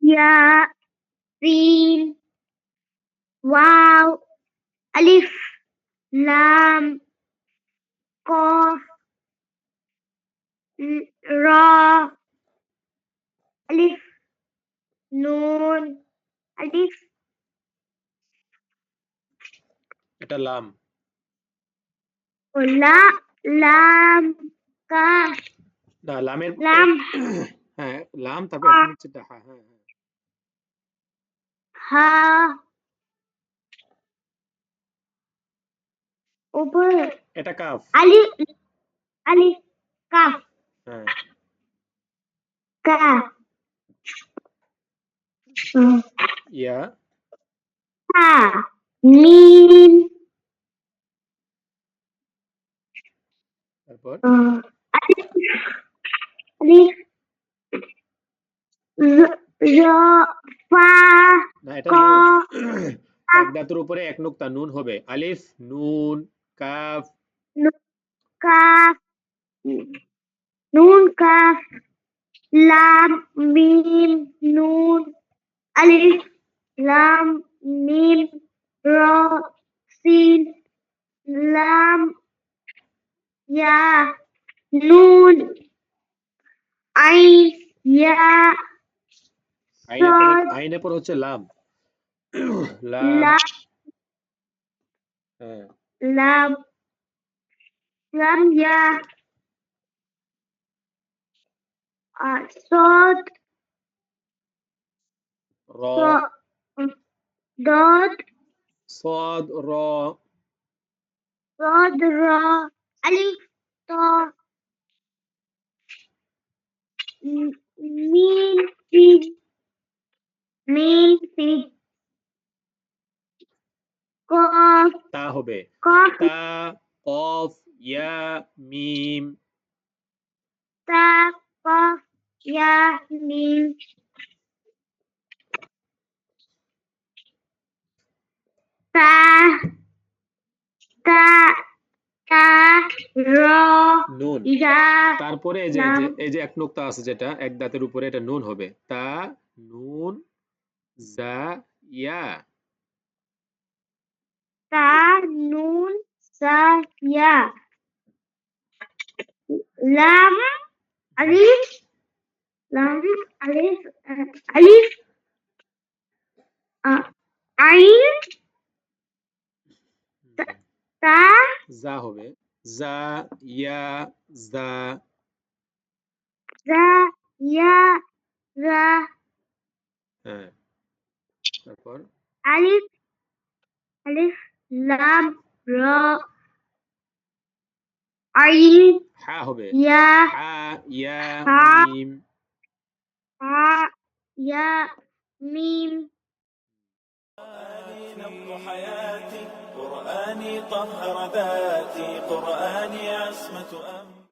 ইয়া scene wow আলিফ লাম কফ র আলিফ নুন আলিফ এটা লাম। লা লাম কাফ না, লামের লাম হ্যাঁ, লাম তারপর এক নিচেটা হ্যাঁ হ্যাঁ হ্যাঁ। হা উপরে এটা কাফ। আলিফ আলিফ কাফ হ্যাঁ, কাফ ইয়া হা মিম তারপর আলিফ আলিফ র ফা না, এটা ক নুন। এক দাঁতের উপরে এক নুক্তা নুন হবে। আলিফ নুন কাফ কাফ নুন কাফ লাম মিম নুন আলিফ লাম মিম র সিন লাম ইয়া নুন আইন ইয়া সদ আইনের পর হচ্ছে লাম। লাম লাম হ্যাঁ লাম লাম ইয়া সদ র দদ صاد را صاد را ألف طاء ميم سين ميم سين قاف তা হবে। قاف তা কফ ইয়া মিম تا قاف يا ميم تا تا تا را নুন। يا তারপরে এই যে এক নুক্তা আছে যেটা এক দাঁতের উপরে, এটা নুন হবে। তা নুন জা ইয়া تا نون سا يا لام ألف لام ألف ألف عين تا জা হবে। জা ইয়া জা زا يا زا হ্যাঁ তারপর ألف ألف لام را عين হা হবে। يا হা ইয়া ها মিম ها يا ميم قرآني نبض حياتي، قرآني طهر ذاتي، قرآني عصمة أمري.